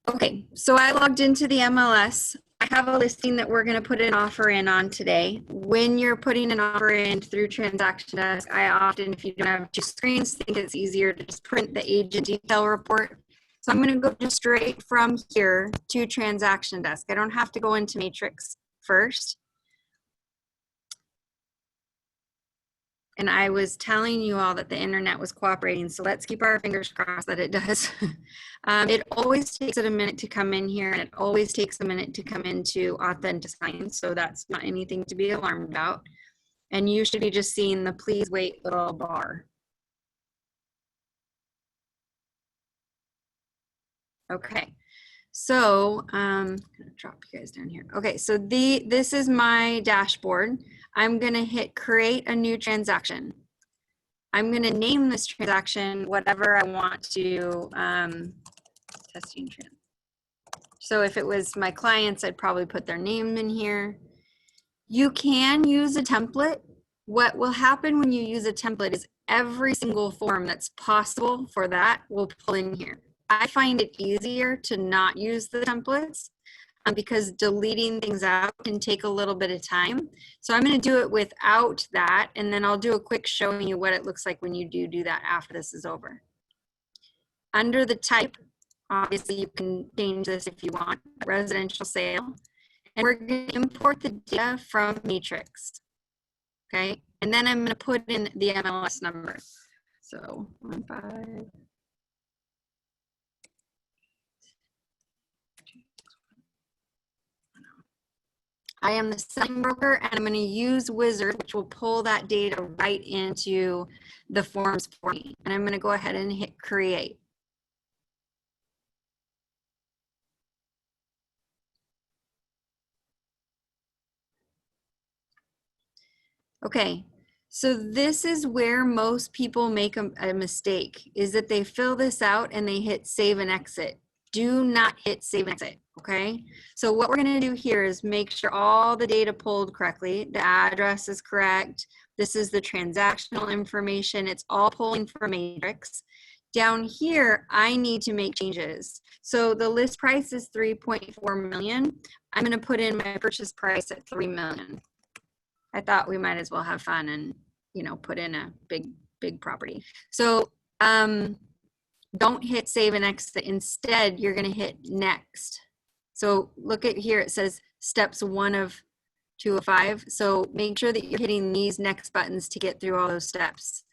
Okay, so I logged into the MLS. I have a listing that we're going to put an offer in on today. When you're putting an offer in through Transaction Desk, I often, if you don't have two screens, think it's easier to just print the agent detail report. So I'm going to go just straight from here to Transaction Desk. I don't have to go into Matrix first. And I was telling you all that the internet was cooperating, so let's keep our fingers crossed that it does. It always takes it a minute to come in here, and it always takes a minute to come into Authentisign, so that's not anything to be alarmed about. And you should be just seeing the please wait little bar. Okay, so I'm gonna drop you guys down here. Okay, so this is my dashboard. I'm gonna hit create a new transaction. I'm going to name this transaction whatever I want to, testing trend. So if it was my clients, I'd probably put their name in here. You can use a template. What will happen when you use a template is every single form that's possible for that will pull in here. I find it easier to not use the templates because deleting things out can take a little bit of time. So I'm going to do it without that, and then I'll do a quick showing you what it looks like when you do that after this is over. Under the type, obviously you can change this if you want, residential sale, and we're going to import the data from Matrix, okay? And then I'm going to put in the MLS number. So 15. I am the selling broker, and I'm going to use Wizard, which will pull that data right into the forms for me. And I'm going to go ahead and hit create. Okay, so this is where most people make a mistake, is that they fill this out and they hit save and exit. Do not hit save and exit, okay? So what we're gonna do here is make sure all the data pulled correctly, the address is correct, this is the transactional information, it's all pulling from Matrix. Down here, I need to make changes. So the list price is 3.4 million. I'm gonna put in my purchase price at 3 million. I thought we might as well have fun and, you know, put in a big property. So don't hit save and exit. Instead, you're going to hit next. So look at here, it says steps 1 of 2 of 5. So make sure that you're hitting these next buttons to get through all those steps.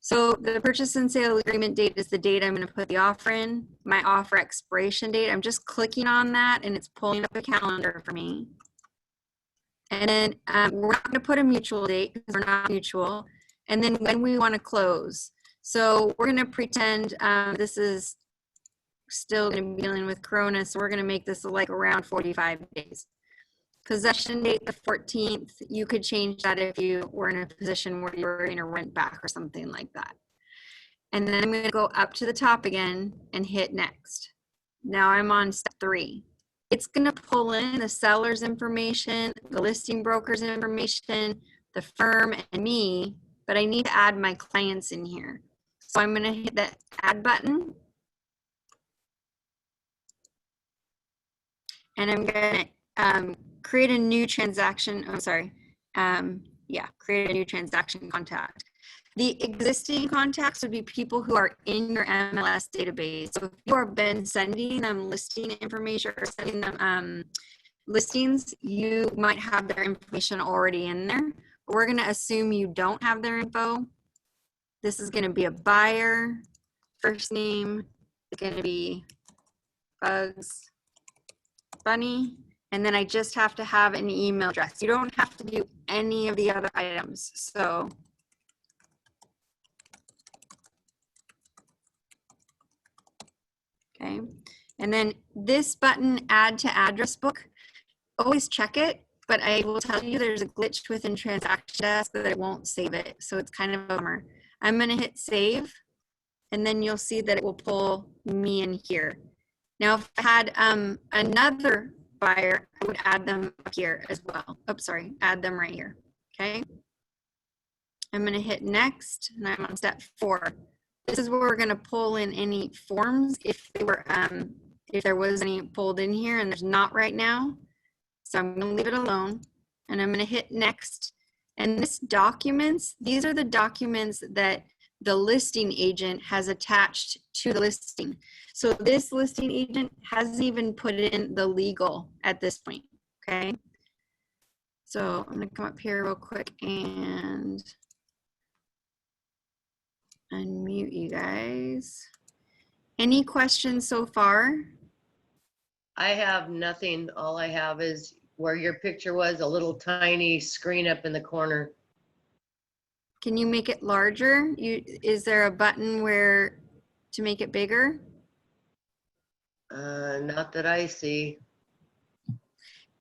So the purchase and sale agreement date is the date I'm going to put the offer in. My offer expiration date, I'm just clicking on that and it's pulling up a calendar for me. And then we're not going to put a mutual date because we're not mutual. And then when we want to close. So we're going to pretend this is still going to be dealing with Corona. So we're going to make this like around 45 days. Possession date the 14th. You could change that if you were in a position where you were going to rent back or something like that. And then I'm going to go up to the top again and hit next. Now I'm on step 3. It's going to pull in the seller's information, the listing broker's information, the firm, and me, but I need to add my clients in here. So I'm going to hit the add button. And I'm going to create a new transaction. Oh, sorry. Create a new transaction contact. The existing contacts would be people who are in your MLS database. So if you have been sending them listing information or sending them listings, you might have their information already in there. But we're going to assume you don't have their info. This is going to be a buyer. First name is going to be Bugs Bunny. And then I just have to have an email address. You don't have to do any of the other items. So okay, and then this button, add to address book, always check it, but I will tell you there's a glitch within Transaction Desk that it won't save it, so it's kind of a bummer. I'm going to hit save, and then you'll see that it will pull me in here. Now, if I had another buyer, I would add them up here as well. Oh, sorry, add them right here, okay? I'm going to hit next, and I'm on step 4. This is where we're going to pull in any forms if they were if there was any pulled in here, and there's not right now. So I'm gonna leave it alone, and I'm gonna hit next. And this documents, these are the documents that the listing agent has attached to the listing. So this listing agent hasn't even put in the legal at this point, okay? So I'm gonna come up here real quick and unmute you guys. Any questions so far? I have nothing. All I have is where your picture was, a little tiny screen up in the corner. Can you make it larger? Is there a button where to make it bigger? Not that I see.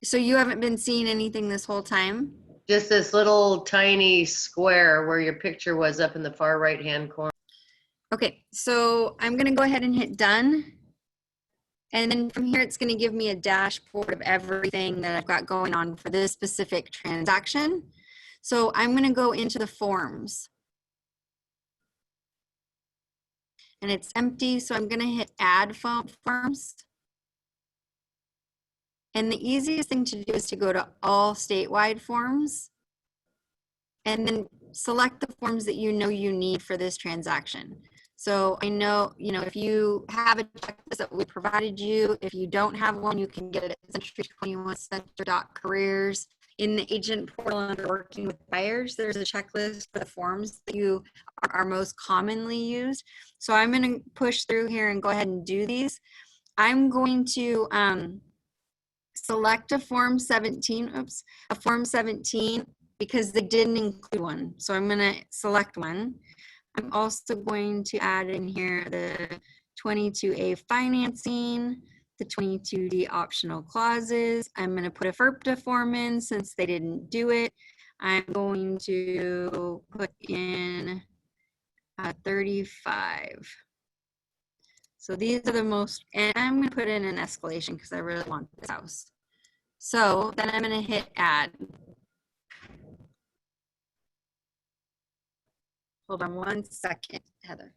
So you haven't been seeing anything this whole time? Just this little tiny square where your picture was up in the far right-hand corner. Okay, so I'm gonna go ahead and hit done. And then from here, it's gonna give me a dashboard of everything that I've got going on for this specific transaction. So I'm gonna go into the forms. And it's empty, so I'm gonna hit add forms. And the easiest thing to do is to go to all statewide forms and then select the forms that you know you need for this transaction. So I know, if you have a checklist that we provided you, if you don't have one, you can get it at century21center.careers. In the agent portal under working with buyers, there's a checklist for the forms that you are most commonly used. So I'm going to push through here and go ahead and do these. I'm going to select a form 17, a form 17 because they didn't include one. So I'm going to select one. I'm also going to add in here the 22A financing, the 22D optional clauses. I'm going to put a FERPTA form in since they didn't do it. I'm going to put in 35. So these are the most, and I'm going to put in an escalation because I really want this house. So then I'm going to hit add. Hold on one second, Heather.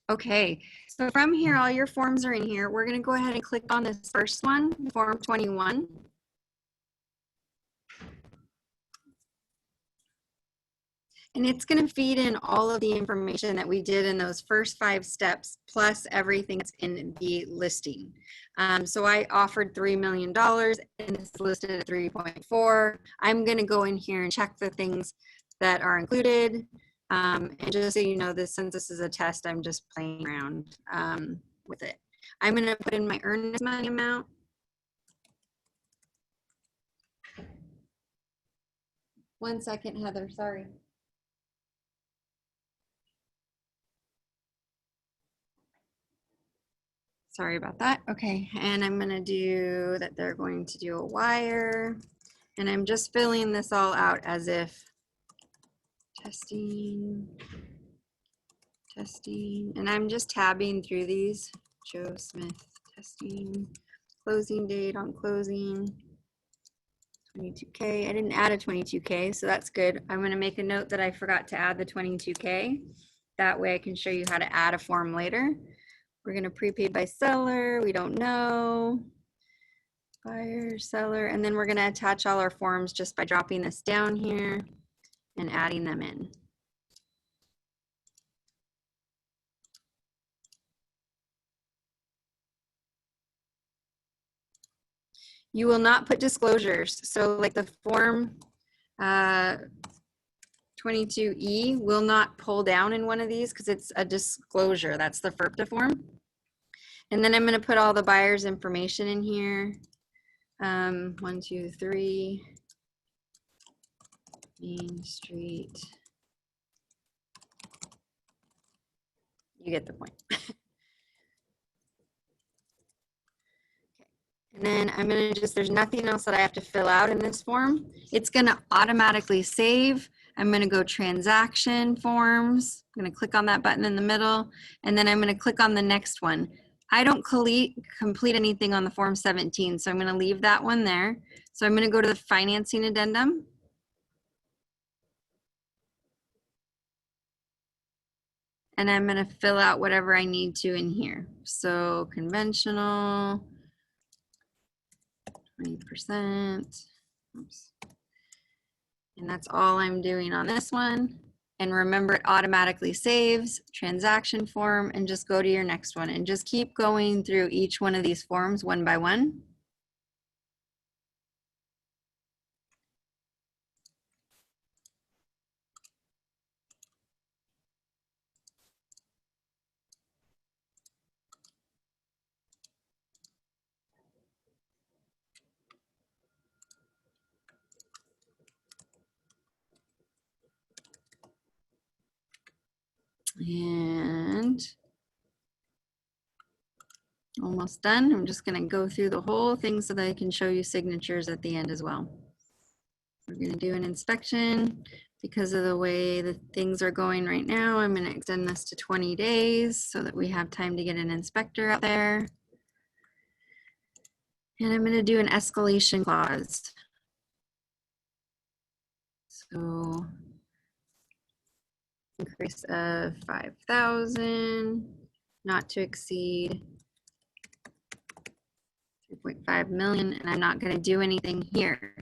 Okay, so from here, all your forms are in here. We're going to go ahead and click on this first one, Form 21. And it's going to feed in all of the information that we did in those first 5 steps, plus everything that's in the listing. So I offered $3 million and it's listed at 3.4. I'm going to go in here and check the things that are included. And just so you know, since this is a test, I'm just playing around with it. I'm going to put in my earnest money amount. One second, Heather, sorry. Sorry about that. Okay, and I'm going to do that. They're going to do a wire, and I'm just filling this all out as if testing, and I'm just tabbing through these. Joe Smith testing, closing date on closing, 22K. I didn't add a 22K, so that's good. I'm going to make a note that I forgot to add the 22K. That way I can show you how to add a form later. We're going to prepaid by seller. We don't know. Buyer, seller, and then we're going to attach all our forms just by dropping this down here and adding them in. You will not put disclosures. So like the form 22E will not pull down in one of these because it's a disclosure. That's the FERPTA form. And then I'm going to put all the buyer's information in here. 1, 2, 3. Main Street. You get the point. And then I'm going to there's nothing else that I have to fill out in this form. It's going to automatically save. I'm going to go transaction forms. I'm going to click on that button in the middle, and then I'm going to click on the next one. I don't complete anything on the form 17, so I'm going to leave that one there. So I'm going to go to the financing addendum. and I'm going to fill out whatever I need to in here. So conventional, 20%. Oops. And that's all I'm doing on this one. And remember, it automatically saves transaction form, and just go to your next one and just keep going through each one of these forms one by one. And almost done. I'm just going to go through the whole thing so that I can show you signatures at the end as well. We're going to do an inspection. Because of the way that things are going right now, I'm going to extend this to 20 days so that we have time to get an inspector out there. And I'm going to do an escalation clause. So increase of 5,000, not to exceed 3.5 million, and I'm not going to do anything here.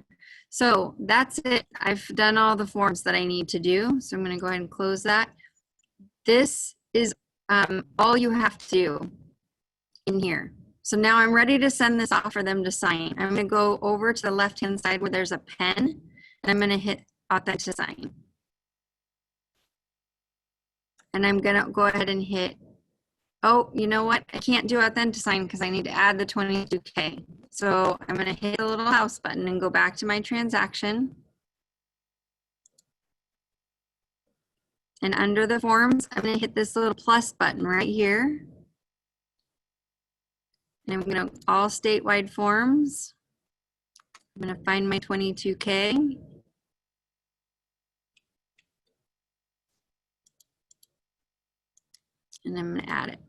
So that's it. I've done all the forms that I need to do. So I'm going to go ahead and close that. This is all you have to do in here. So now I'm ready to send this off for them to sign. I'm going to go over to the left-hand side where there's a pen, and I'm going to hit Authentisign. And I'm going to go ahead and hit, oh, you know what? I can't do Authentisign because I need to add the 22K. So I'm going to hit the little house button and go back to my transaction. And under the forms, I'm going to hit this little plus button right here. And I'm going to all statewide forms. I'm going to find my 22K. And I'm going to add it.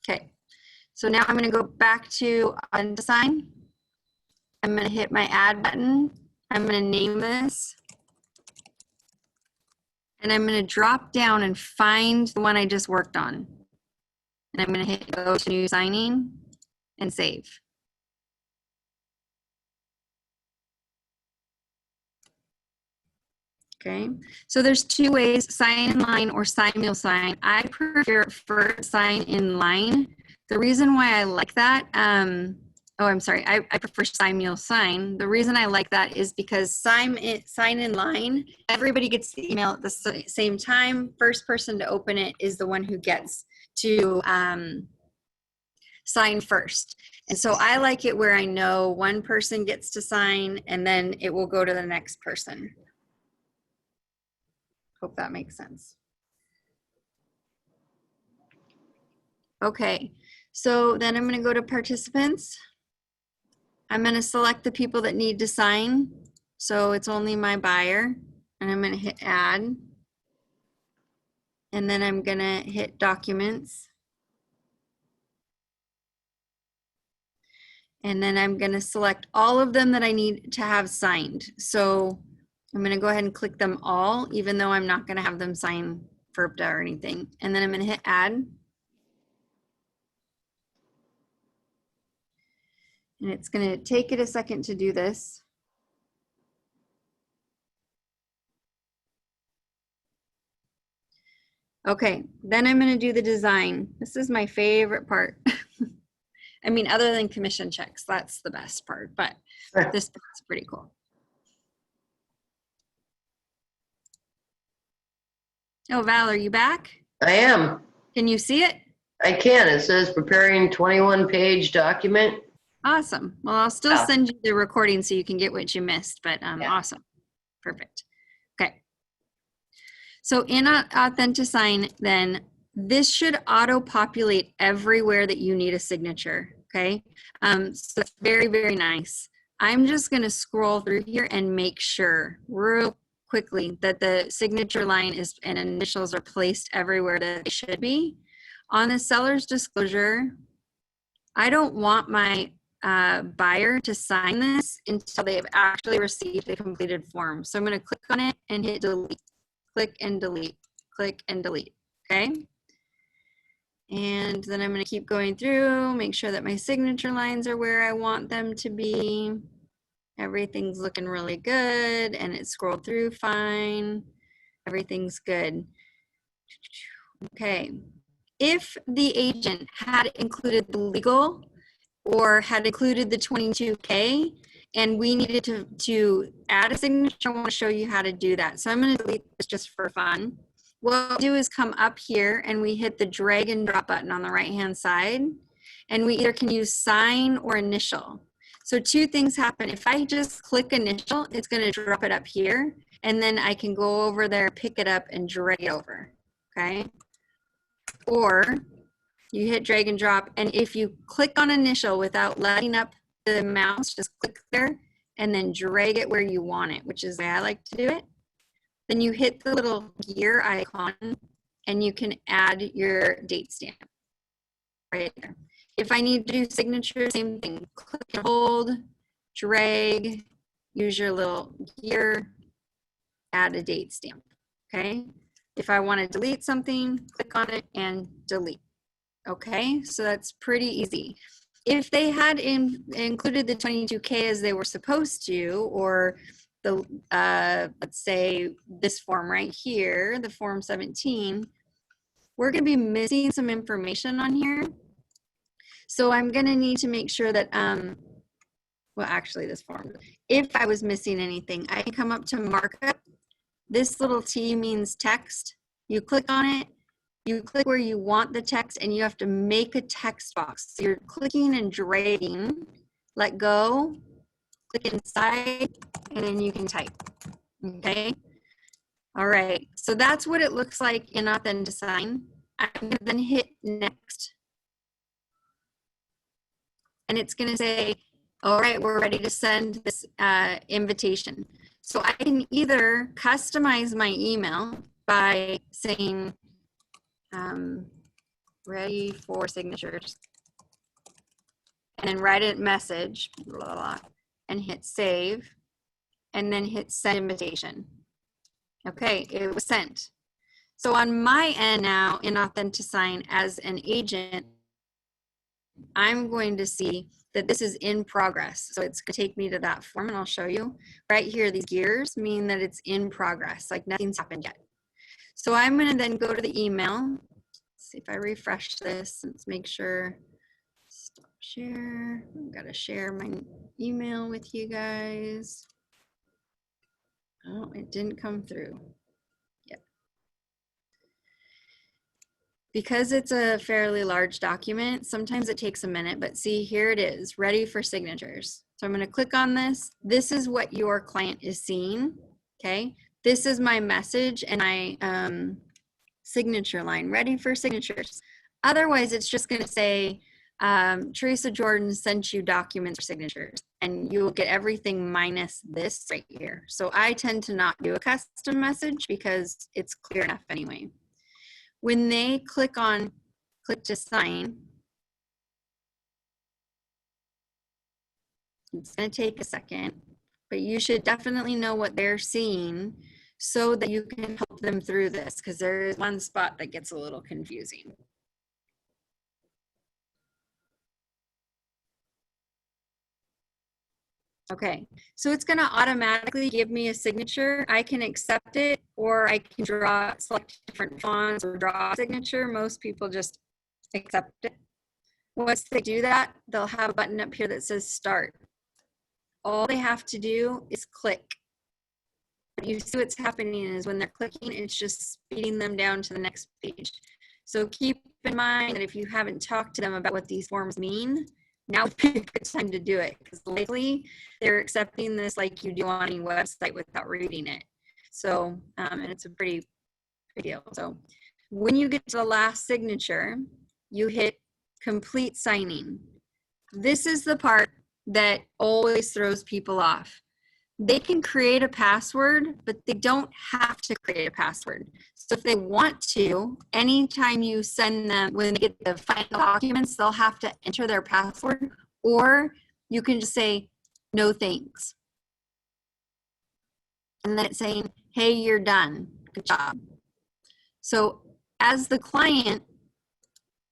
Okay. So now I'm going to go back to Authentisign. I'm going to hit my add button. I'm going to name this. And I'm going to drop down and find the one I just worked on. And I'm going to hit go to new signing and save. Okay, so there's two ways, sign in line or simul-sign. I prefer sign in line. The reason why I like that, I prefer simul-sign. The reason I like that is because sign in line, everybody gets the email at the same time. First person to open it is the one who gets to sign first. And so I like it where I know one person gets to sign and then it will go to the next person. Hope that makes sense. Okay, so then I'm going to go to participants. I'm going to select the people that need to sign. So it's only my buyer, and I'm going to hit add. And then I'm going to hit documents. And then I'm going to select all of them that I need to have signed. So I'm going to go ahead and click them all, even though I'm not going to have them sign FERPTA or anything. And then I'm going to hit add. And it's going to take it a second to do this. Okay, then I'm going to do the design. This is my favorite part. I mean, other than commission checks, that's the best part, but this part's pretty cool. Oh, Val, are you back? I am. Can you see it? I can. It says preparing 21-page document. Awesome. Well, I'll still send you the recording so you can get what you missed, but awesome. Perfect. Okay. So in Authentisign, then this should auto-populate everywhere that you need a signature, okay? So it's very, very nice. I'm just gonna scroll through here and make sure real quickly that the signature line is and initials are placed everywhere that they should be. On the seller's disclosure, I don't want my buyer to sign this until they've actually received a completed form. So I'm going to click on it and hit delete, click and delete, click and delete, okay? And then I'm going to keep going through, make sure that my signature lines are where I want them to be. Everything's looking really good, and it scrolled through fine. Everything's good. Okay. If the agent had included the legal or had included the 22K and we needed to add a signature, I want to show you how to do that. So I'm going to delete this just for fun. What we'll do is come up here and we hit the drag and drop button on the right hand side, and we either can use sign or initial. So two things happen. If I just click initial, it's going to drop it up here, and then I can go over there, pick it up, and drag it over, okay? Or you hit drag and drop, and if you click on initial without letting up the mouse, just click there and then drag it where you want it, which is the way I like to do it. Then you hit the little gear icon and you can add your date stamp right there. If I need to do signature, same thing, click and hold, drag, use your little gear, add a date stamp, okay? If I want to delete something, click on it and delete. Okay, so that's pretty easy. If they had included the 22K as they were supposed to, or the, let's say this form right here, the form 17, we're gonna be missing some information on here. So I'm gonna need to make sure that, well, actually this form, if I was missing anything, I can come up to markup. This little T means text. You click on it, you click where you want the text, and you have to make a text box. So you're clicking and dragging, let go, click inside, and then you can type, okay? All right, so that's what it looks like in Authentisign. I'm gonna then hit next. And it's gonna say, all right, we're ready to send this invitation. So I can either customize my email by saying, ready for signatures, and then write a message, blah, blah, blah, and hit save, and then hit send invitation. Okay, it was sent. So on my end now in Authentisign as an agent, I'm going to see that this is in progress. So it's going to take me to that form, and I'll show you. Right here, these gears mean that it's in progress, like nothing's happened yet. So I'm going to then go to the email. See if I refresh this, let's make sure, stop share. I've got to share my email with you guys. Oh, it didn't come through yet. Because it's a fairly large document, sometimes it takes a minute, but see, here it is, ready for signatures. So I'm going to click on this. This is what your client is seeing, okay? This is my message and I, signature line, ready for signatures. Otherwise, it's just going to say, Teresa Jordan sent you documents for signatures, and you will get everything minus this right here. So I tend to not do a custom message because it's clear enough anyway. When they click to sign, it's going to take a second, but you should definitely know what they're seeing so that you can help them through this, because there is one spot that gets a little confusing. Okay, so it's going to automatically give me a signature. I can accept it, or I can select different fonts or draw a signature. Most people just accept it. Once they do that, they'll have a button up here that says start. All they have to do is click. But you see what's happening is when they're clicking, it's just speeding them down to the next page. So keep in mind that if you haven't talked to them about what these forms mean, now would be a good time to do it, because likely they're accepting this like you do on any website without reading it. So, and it's a pretty big deal. So when you get to the last signature, you hit complete signing. This is the part that always throws people off. They can create a password, but they don't have to create a password. So if they want to, anytime you send them, when they get the final documents, they'll have to enter their password, or you can just say, no thanks. And then it's saying, hey, you're done, good job. So as the client,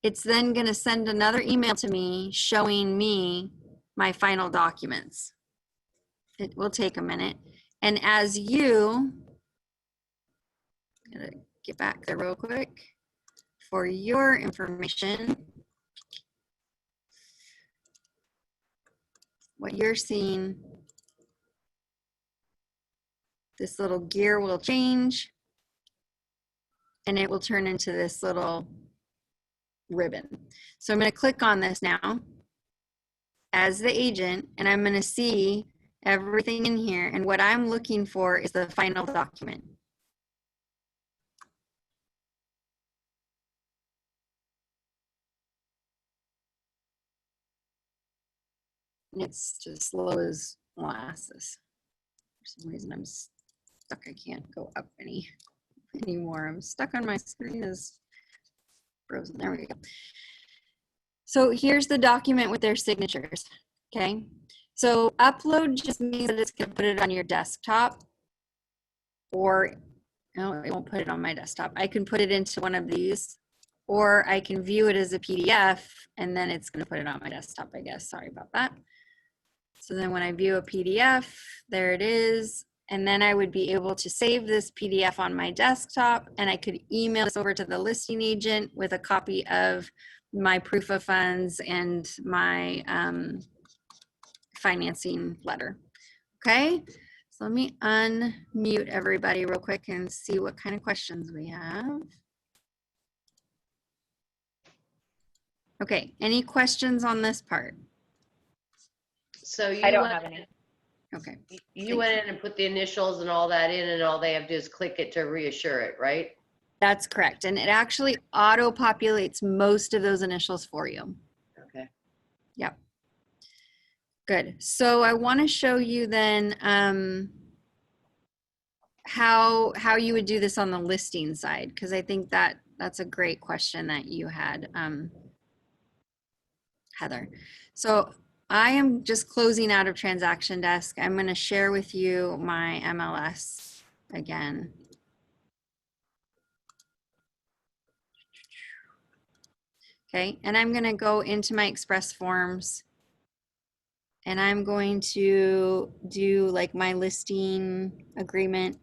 it's then going to send another email to me showing me my final documents. It will take a minute. And as you, I'm going to get back there real quick for your information. What you're seeing, this little gear will change and it will turn into this little ribbon. So I'm going to click on this now as the agent, and I'm going to see everything in here. And what I'm looking for is the final document. And it's just slow as molasses. For some reason I'm stuck. I can't go up anymore. I'm stuck on my screen is frozen. There we go. So here's the document with their signatures. Okay. So upload just means that it's going to put it on your desktop, or no, it won't put it on my desktop. I can put it into one of these, or I can view it as a PDF and then it's going to put it on my desktop, I guess. Sorry about that. So then when I view a PDF, there it is. And then I would be able to save this PDF on my desktop, and I could email this over to the listing agent with a copy of my proof of funds and my financing letter. Okay, so let me unmute everybody real quick and see what kind of questions we have. Okay, any questions on this part? So I don't have any. Okay. You went in and put the initials and all that in, and all they have to do is click it to reassure it, right? That's correct. And it actually auto-populates most of those initials for you. Okay. Yep. Good. So I want to show you then how you would do this on the listing side, because I think that's a great question that you had, Heather. So I am just closing out of Transaction Desk. I'm going to share with you my MLS again. Okay, and I'm going to go into my Express Forms, and I'm going to do like my listing agreement.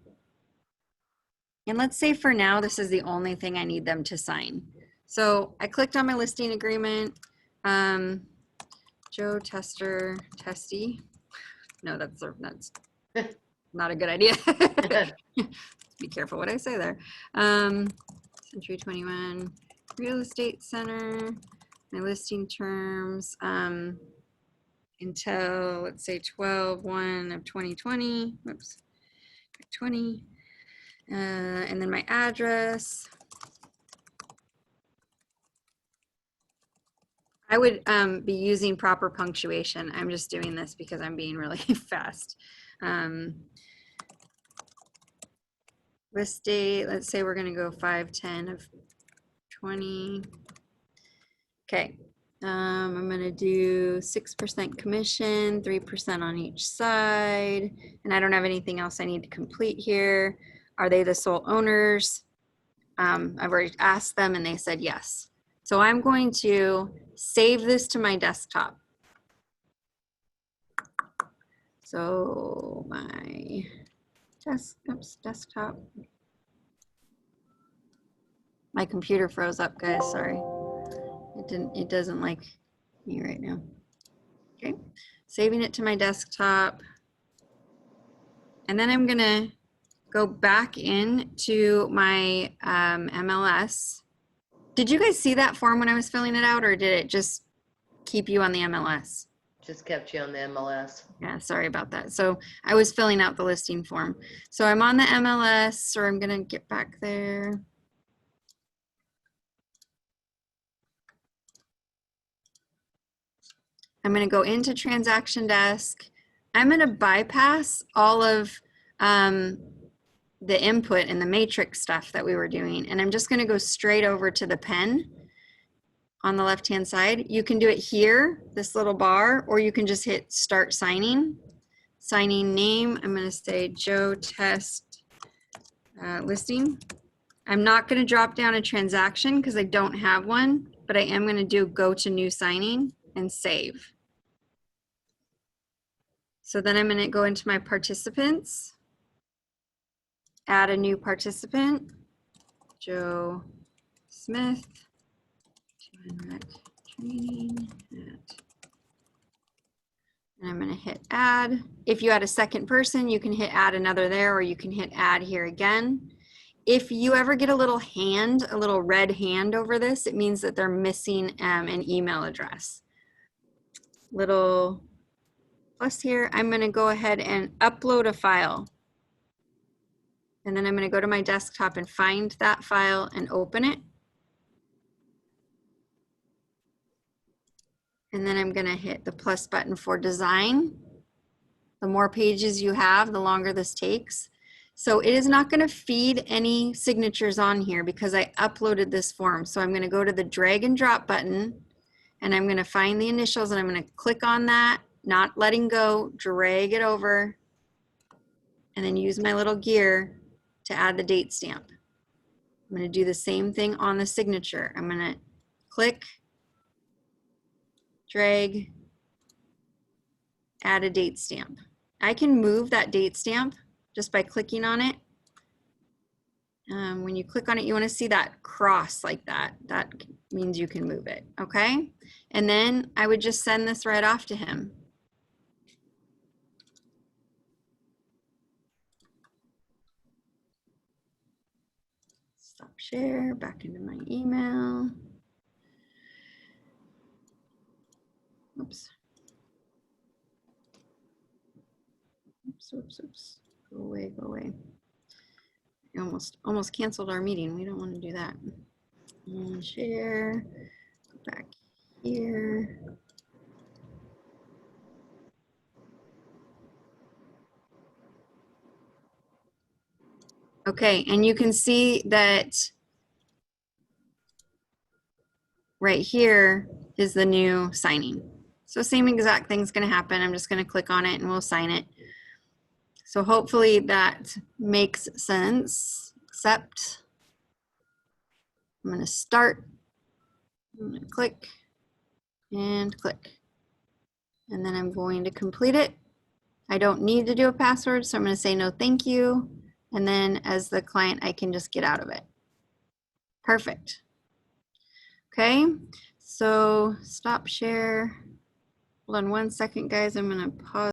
And let's say for now, this is the only thing I need them to sign. So I clicked on my listing agreement. Joe Tester Testy. No, that's not a good idea. Be careful what I say there. Century 21 Real Estate Center. My listing terms until, let's say, 12/1 of 2020. Whoops, 20. And then my address. I would be using proper punctuation. I'm just doing this because I'm being really fast. List date, let's say we're going to go 5/10 of 20. Okay. I'm going to do 6% commission, 3% on each side. And I don't have anything else I need to complete here. Are they the sole owners? I've already asked them and they said yes. So I'm going to save this to my desktop. So my desktop. My computer froze up, guys, sorry. It doesn't like me right now. Okay, saving it to my desktop. And then I'm gonna go back into my MLS. Did you guys see that form when I was filling it out, or did it just keep you on the MLS? Just kept you on the MLS. Yeah, sorry about that. So I was filling out the listing form. So I'm on the MLS, or I'm gonna get back there. I'm gonna go into Transaction Desk. I'm gonna bypass all of the input and the matrix stuff that we were doing. And I'm just gonna go straight over to the pen on the left-hand side. You can do it here, this little bar, or you can just hit start signing. Signing name, I'm gonna say Joe Test Listing. I'm not going to drop down a transaction because I don't have one, but I am going to do go to new signing and save. So then I'm going to go into my participants, add a new participant, Joe Smith, training at, and I'm going to hit add. If you add a second person, you can hit add another there, or you can hit add here again. If you ever get a little hand, a little red hand over this, it means that they're missing an email address. Little plus here, I'm going to go ahead and upload a file. And then I'm going to go to my desktop and find that file and open it. And then I'm going to hit the plus button for design. The more pages you have, the longer this takes. So it is not going to feed any signatures on here because I uploaded this form. So I'm going to go to the drag and drop button and I'm going to find the initials and I'm going to click on that, not letting go, drag it over, and then use my little gear to add the date stamp. I'm going to do the same thing on the signature. I'm going to click, drag, add a date stamp. I can move that date stamp just by clicking on it. When you click on it, you want to see that cross like that. That means you can move it, okay? And then I would just send this right off to him. Stop share, back into my email. Oops. Oops. Go away, go away. I almost canceled our meeting. We don't want to do that. And share, go back here. Okay, and you can see that right here is the new signing. So same exact thing's going to happen. I'm just going to click on it and we'll sign it. So hopefully that makes sense, except I'm going to start, I'm going to click and click, and then I'm going to complete it. I don't need to do a password, so I'm going to say no thank you, and then as the client I can just get out of it. Perfect. Okay, so stop share. Hold on one second, guys. I'm going to pause.